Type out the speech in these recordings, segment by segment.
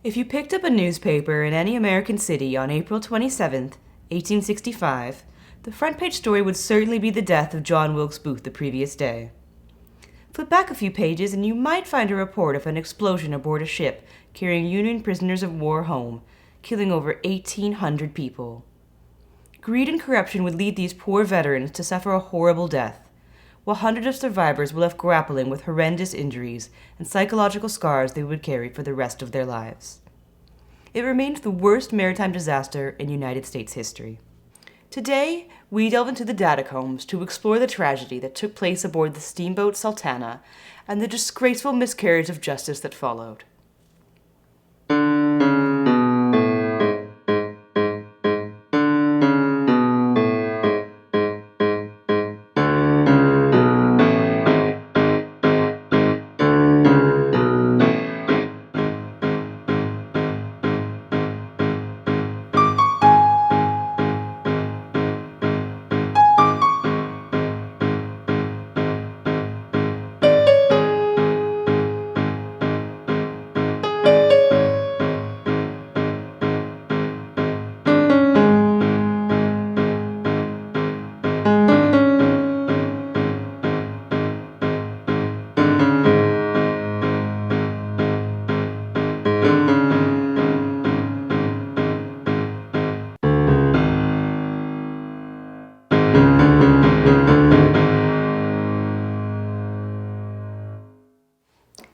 If you picked up a newspaper in any American city on April 27th, 1865, the front page story would certainly be the death of John Wilkes Booth the previous day. Flip back a few pages and you might find a report of an explosion aboard a ship carrying Union prisoners of war home, killing over 1,800 people. Greed and corruption would lead these poor veterans to suffer a horrible death, while hundreds of survivors were left grappling with horrendous injuries and psychological scars they would carry for the rest of their lives. It remains the worst maritime disaster in United States history. Today, we delve into the catacombs to explore the tragedy that took place aboard the steamboat Sultana and the disgraceful miscarriage of justice that followed.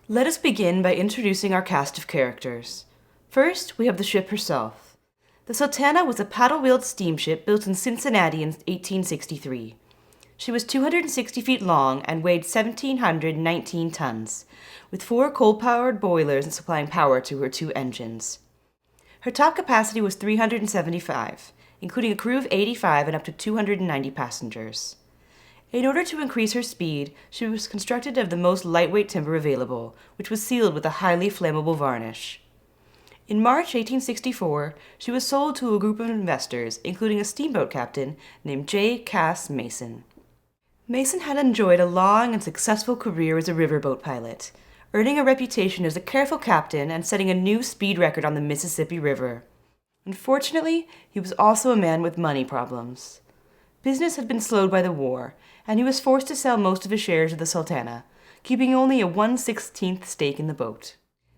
Let us begin by introducing our cast of characters. First, we have the ship herself. The Sultana was a paddle-wheeled steamship built in Cincinnati in 1863. She was 260 feet long and weighed 1,719 tons, with 4 coal-powered boilers supplying power to her 2 engines. Her top capacity was 375, including a crew of 85 and up to 290 passengers. In order to increase her speed, she was constructed of the most lightweight timber available, which was sealed with a highly flammable varnish. In March 1864, she was sold to a group of investors, including a steamboat captain named J. Cass Mason. Mason had enjoyed a long and successful career as a riverboat pilot, earning a reputation as a careful captain and setting a new speed record on the Mississippi River. Unfortunately, he was also a man with money problems. Business had been slowed by the war, and he was forced to sell most of his shares of the Sultana, keeping only a 1/16th stake in the boat.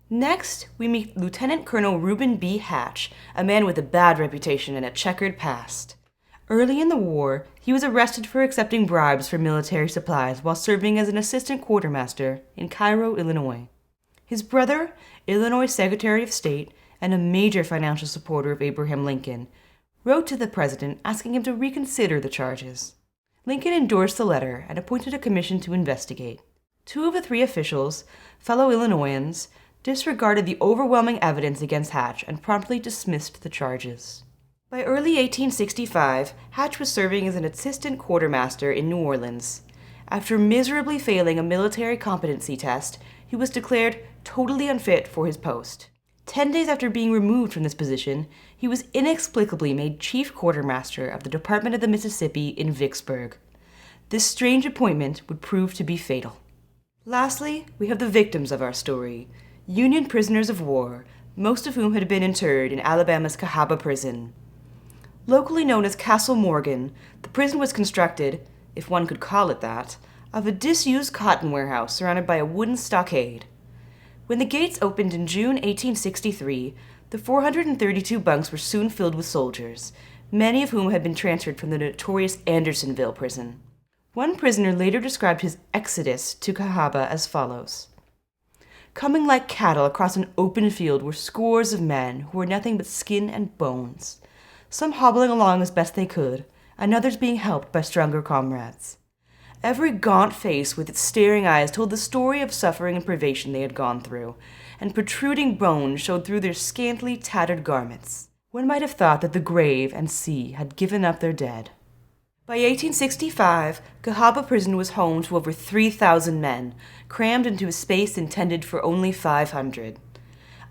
Next, we meet Lieutenant Colonel Reuben B. Hatch, a man with a bad reputation and a checkered past. Early in the war, he was arrested for accepting bribes for military supplies while serving as an assistant quartermaster in Cairo, Illinois. His brother, Illinois Secretary of State, and a major financial supporter of Abraham Lincoln, wrote to the president asking him to reconsider the charges. Lincoln endorsed the letter and appointed a commission to investigate. 2 of the 3 officials, fellow Illinoisans, disregarded the overwhelming evidence against Hatch and promptly dismissed the charges. By early 1865, Hatch was serving as an assistant quartermaster in New Orleans. After miserably failing a military competency test, he was declared totally unfit for his post. 10 days after being removed from this position, he was inexplicably made chief quartermaster of the Department of the Mississippi in Vicksburg. This strange appointment would prove to be fatal. Lastly, we have the victims of our story, Union prisoners of war, most of whom had been interred in Alabama's Cahaba prison. Locally known as Castle Morgan, the prison was constructed, if one could call it that, of a disused cotton warehouse surrounded by a wooden stockade. When the gates opened in June 1863, the 432 bunks were soon filled with soldiers, many of whom had been transferred from the notorious Andersonville prison. One prisoner later described his exodus to Cahaba as follows. Coming like cattle across an open field were scores of men who were nothing but skin and bones, some hobbling along as best they could, and others being helped by stronger comrades. Every gaunt face with its staring eyes told the story of suffering and privation they had gone through, and protruding bones showed through their scantily tattered garments. One might have thought that the grave and sea had given up their dead. By 1865, Cahaba Prison was home to over 3,000 men, crammed into a space intended for only 500.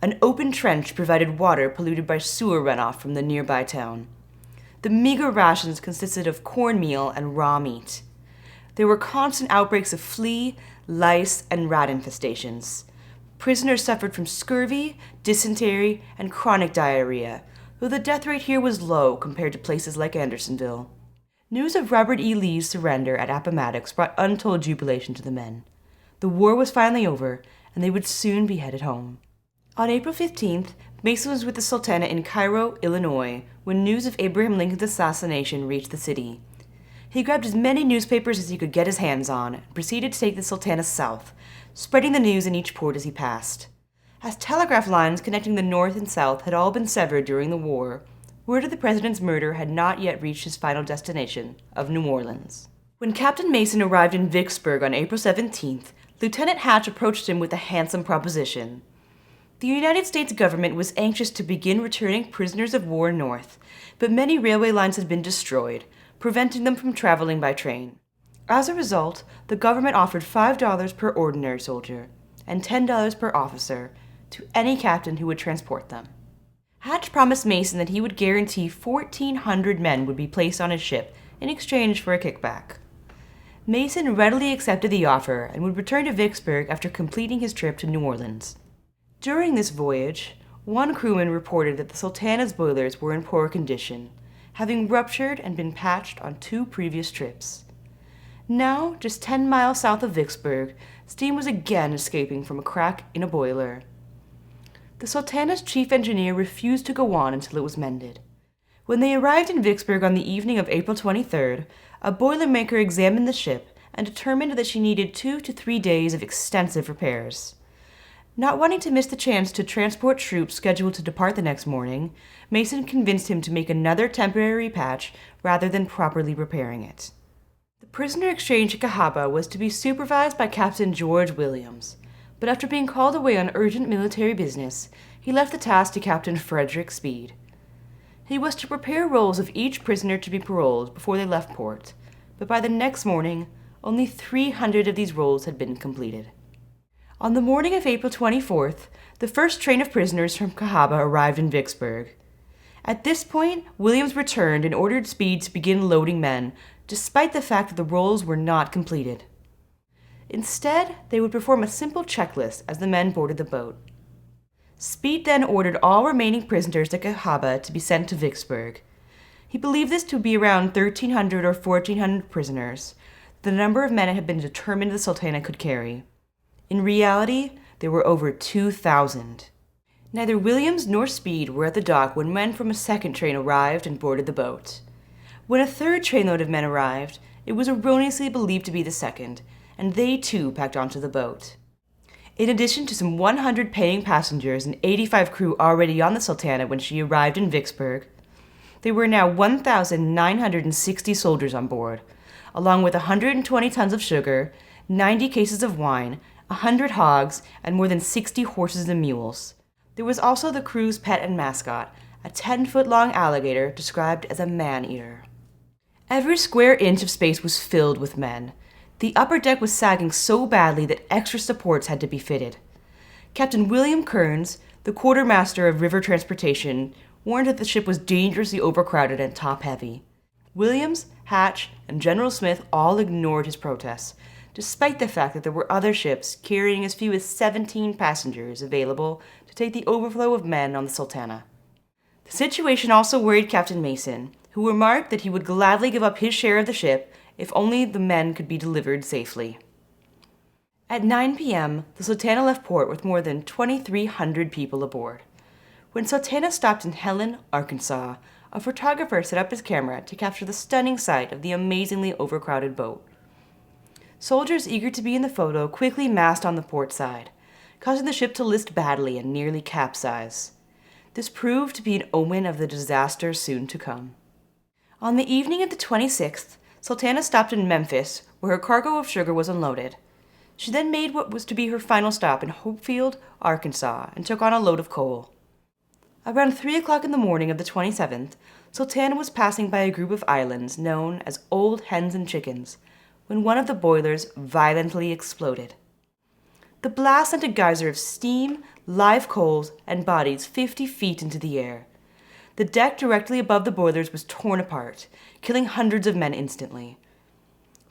An open trench provided water polluted by sewer runoff from the nearby town. The meager rations consisted of cornmeal and raw meat. There were constant outbreaks of flea, lice, and rat infestations. Prisoners suffered from scurvy, dysentery, and chronic diarrhea, though the death rate here was low compared to places like Andersonville. News of Robert E. Lee's surrender at Appomattox brought untold jubilation to the men. The war was finally over, and they would soon be headed home. On April 15th, Mason was with the Sultana in Cairo, Illinois, when news of Abraham Lincoln's assassination reached the city. He grabbed as many newspapers as he could get his hands on and proceeded to take the Sultana south, spreading the news in each port as he passed. As telegraph lines connecting the north and south had all been severed during the war, word of the president's murder had not yet reached his final destination of New Orleans. When Captain Mason arrived in Vicksburg on April 17th, Lieutenant Hatch approached him with a handsome proposition. The United States government was anxious to begin returning prisoners of war north, but many railway lines had been destroyed, preventing them from traveling by train. As a result, the government offered $5 per ordinary soldier and $10 per officer to any captain who would transport them. Hatch promised Mason that he would guarantee 1,400 men would be placed on his ship in exchange for a kickback. Mason readily accepted the offer and would return to Vicksburg after completing his trip to New Orleans. During this voyage, one crewman reported that the Sultana's boilers were in poor condition, having ruptured and been patched on 2 previous trips. Now, just 10 miles south of Vicksburg, steam was again escaping from a crack in a boiler. The Sultana's chief engineer refused to go on until it was mended. When they arrived in Vicksburg on the evening of April 23rd, a boilermaker examined the ship and determined that she needed 2 to 3 days of extensive repairs. Not wanting to miss the chance to transport troops scheduled to depart the next morning, Mason convinced him to make another temporary patch rather than properly repairing it. The prisoner exchange at Cahaba was to be supervised by Captain George Williams, but after being called away on urgent military business, he left the task to Captain Frederick Speed. He was to prepare rolls of each prisoner to be paroled before they left port, but by the next morning, only 300 of these rolls had been completed. On the morning of April 24th, the first train of prisoners from Cahaba arrived in Vicksburg. At this point, Williams returned and ordered Speed to begin loading men, despite the fact that the rolls were not completed. Instead, they would perform a simple checklist as the men boarded the boat. Speed then ordered all remaining prisoners at Cahaba to be sent to Vicksburg. He believed this to be around 1,300 or 1,400 prisoners, the number of men it had been determined the Sultana could carry. In reality, there were over 2,000. Neither Williams nor Speed were at the dock when men from a second train arrived and boarded the boat. When a third trainload of men arrived, it was erroneously believed to be the second, and they too packed onto the boat. In addition to some 100 paying passengers and 85 crew already on the Sultana when she arrived in Vicksburg, there were now 1,960 soldiers on board, along with 120 tons of sugar, 90 cases of wine, 100 hogs, and more than 60 horses and mules. There was also the crew's pet and mascot, a 10-foot-long alligator described as a man-eater. Every square inch of space was filled with men. The upper deck was sagging so badly that extra supports had to be fitted. Captain William Kearns, the quartermaster of river transportation, warned that the ship was dangerously overcrowded and top-heavy. Williams, Hatch, and General Smith all ignored his protests, despite the fact that there were other ships carrying as few as 17 passengers available to take the overflow of men on the Sultana. The situation also worried Captain Mason, who remarked that he would gladly give up his share of the ship if only the men could be delivered safely. At 9 p.m., the Sultana left port with more than 2,300 people aboard. When Sultana stopped in Helen, Arkansas, a photographer set up his camera to capture the stunning sight of the amazingly overcrowded boat. Soldiers eager to be in the photo quickly massed on the port side, causing the ship to list badly and nearly capsize. This proved to be an omen of the disaster soon to come. On the evening of the 26th, Sultana stopped in Memphis, where her cargo of sugar was unloaded. She then made what was to be her final stop in Hopefield, Arkansas, and took on a load of coal. Around 3 o'clock in the morning of the 27th, Sultana was passing by a group of islands known as Old Hens and Chickens, when one of the boilers violently exploded. The blast sent a geyser of steam, live coals, and bodies 50 feet into the air. The deck directly above the boilers was torn apart, killing hundreds of men instantly.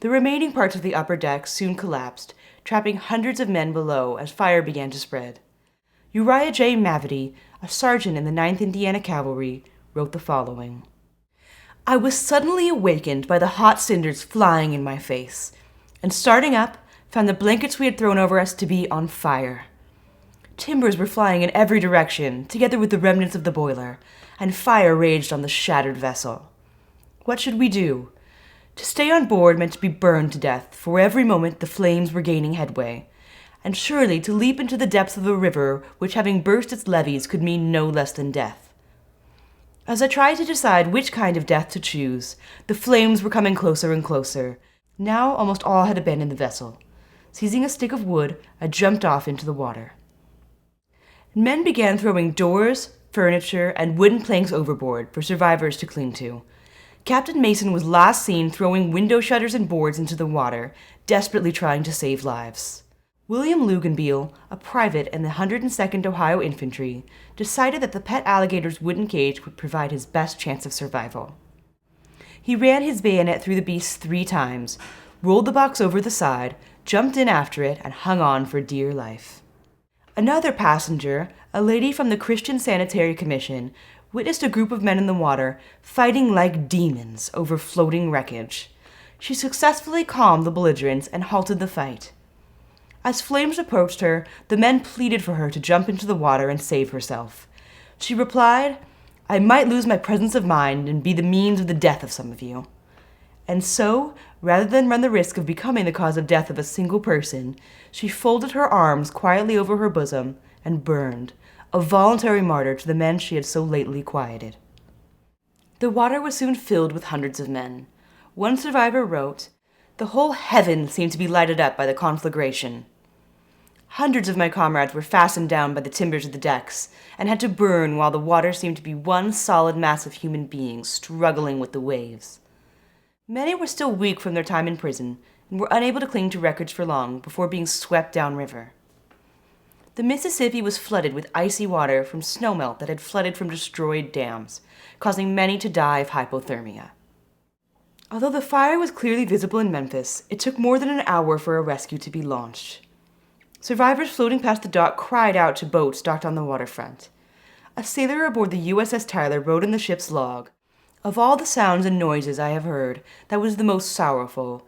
The remaining parts of the upper deck soon collapsed, trapping hundreds of men below as fire began to spread. Uriah J. Mavety, a sergeant in the 9th Indiana Cavalry, wrote the following. I was suddenly awakened by the hot cinders flying in my face, and starting up, found the blankets we had thrown over us to be on fire. Timbers were flying in every direction, together with the remnants of the boiler, and fire raged on the shattered vessel. What should we do? To stay on board meant to be burned to death, for every moment the flames were gaining headway, and surely to leap into the depths of a river which, having burst its levees, could mean no less than death. As I tried to decide which kind of death to choose, the flames were coming closer and closer. Now almost all had abandoned the vessel. Seizing a stick of wood, I jumped off into the water. Men began throwing doors, furniture, and wooden planks overboard for survivors to cling to. Captain Mason was last seen throwing window shutters and boards into the water, desperately trying to save lives. William Luganbeal, a private in the 102nd Ohio Infantry, decided that the pet alligator's wooden cage would provide his best chance of survival. He ran his bayonet through the beast 3 times, rolled the box over the side, jumped in after it, and hung on for dear life. Another passenger, a lady from the Christian Sanitary Commission, witnessed a group of men in the water fighting like demons over floating wreckage. She successfully calmed the belligerents and halted the fight. As flames approached her, the men pleaded for her to jump into the water and save herself. She replied, I might lose my presence of mind and be the means of the death of some of you. And so, rather than run the risk of becoming the cause of death of a single person, she folded her arms quietly over her bosom and burned, a voluntary martyr to the men she had so lately quieted. The water was soon filled with hundreds of men. One survivor wrote, the whole heaven seemed to be lighted up by the conflagration. Hundreds of my comrades were fastened down by the timbers of the decks and had to burn while the water seemed to be one solid mass of human beings struggling with the waves. Many were still weak from their time in prison and were unable to cling to records for long before being swept downriver. The Mississippi was flooded with icy water from snowmelt that had flooded from destroyed dams, causing many to die of hypothermia. Although the fire was clearly visible in Memphis, it took more than an hour for a rescue to be launched. Survivors floating past the dock cried out to boats docked on the waterfront. A sailor aboard the USS Tyler wrote in the ship's log, of all the sounds and noises I have heard, that was the most sorrowful.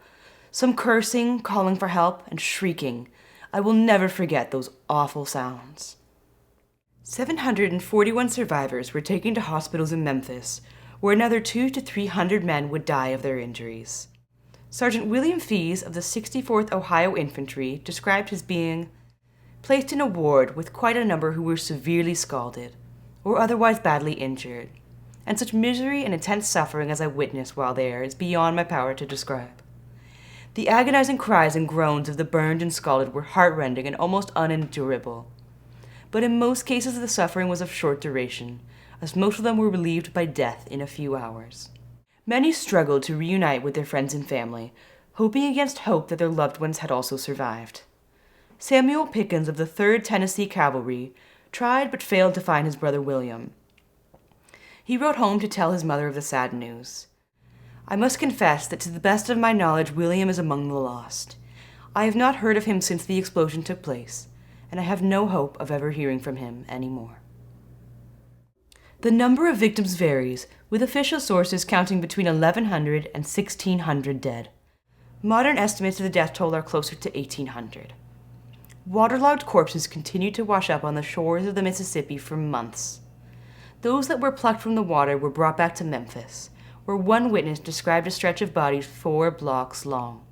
Some cursing, calling for help, and shrieking. I will never forget those awful sounds. 741 survivors were taken to hospitals in Memphis, where another 200 to 300 men would die of their injuries. Sergeant William Fees of the 64th Ohio Infantry described his being placed in a ward with quite a number who were severely scalded, or otherwise badly injured, and such misery and intense suffering as I witnessed while there is beyond my power to describe. The agonizing cries and groans of the burned and scalded were heartrending and almost unendurable. But in most cases the suffering was of short duration, as most of them were relieved by death in a few hours. Many struggled to reunite with their friends and family, hoping against hope that their loved ones had also survived. Samuel Pickens of the 3rd Tennessee Cavalry tried but failed to find his brother William. He wrote home to tell his mother of the sad news. I must confess that to the best of my knowledge William is among the lost. I have not heard of him since the explosion took place, and I have no hope of ever hearing from him any more. The number of victims varies, with official sources counting between 1,100 and 1,600 dead. Modern estimates of the death toll are closer to 1,800. Waterlogged corpses continued to wash up on the shores of the Mississippi for months. Those that were plucked from the water were brought back to Memphis, where one witness described a stretch of bodies 4 blocks long.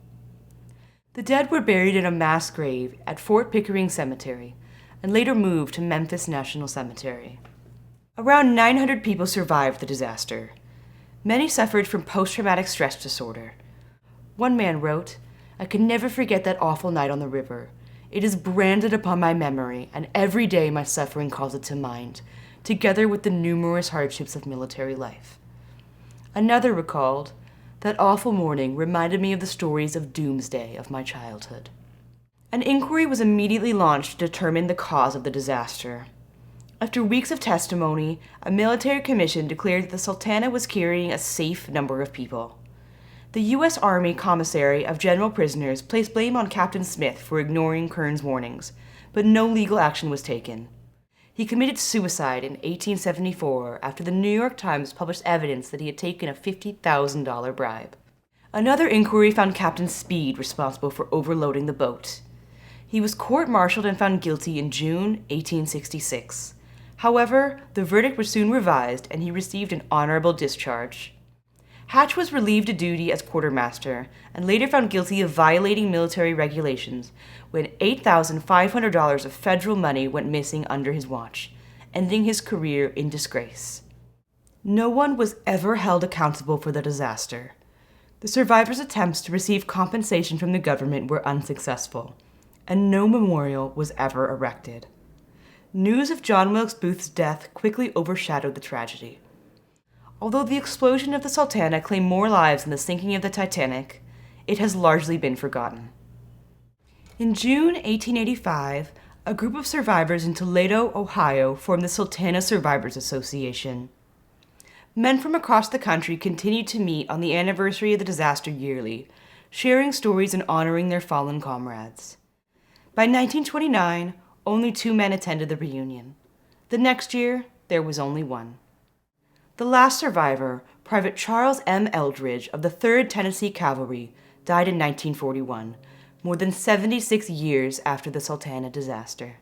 The dead were buried in a mass grave at Fort Pickering Cemetery, and later moved to Memphis National Cemetery. Around 900 people survived the disaster. Many suffered from post-traumatic stress disorder. One man wrote, I can never forget that awful night on the river. It is branded upon my memory, and every day my suffering calls it to mind, together with the numerous hardships of military life. Another recalled, that awful morning reminded me of the stories of doomsday of my childhood. An inquiry was immediately launched to determine the cause of the disaster. After weeks of testimony, a military commission declared that the Sultana was carrying a safe number of people. The U.S. Army Commissary of General Prisoners placed blame on Captain Smith for ignoring Kern's warnings, but no legal action was taken. He committed suicide in 1874 after the New York Times published evidence that he had taken a $50,000 bribe. Another inquiry found Captain Speed responsible for overloading the boat. He was court-martialed and found guilty in June 1866. However, the verdict was soon revised and he received an honorable discharge. Hatch was relieved of duty as quartermaster and later found guilty of violating military regulations when $8,500 of federal money went missing under his watch, ending his career in disgrace. No one was ever held accountable for the disaster. The survivors' attempts to receive compensation from the government were unsuccessful, and no memorial was ever erected. News of John Wilkes Booth's death quickly overshadowed the tragedy. Although the explosion of the Sultana claimed more lives than the sinking of the Titanic, it has largely been forgotten. In June 1885, a group of survivors in Toledo, Ohio, formed the Sultana Survivors Association. Men from across the country continued to meet on the anniversary of the disaster yearly, sharing stories and honoring their fallen comrades. By 1929, only 2 men attended the reunion. The next year, there was only 1. The last survivor, Private Charles M. Eldridge of the 3rd Tennessee Cavalry, died in 1941, more than 76 years after the Sultana disaster.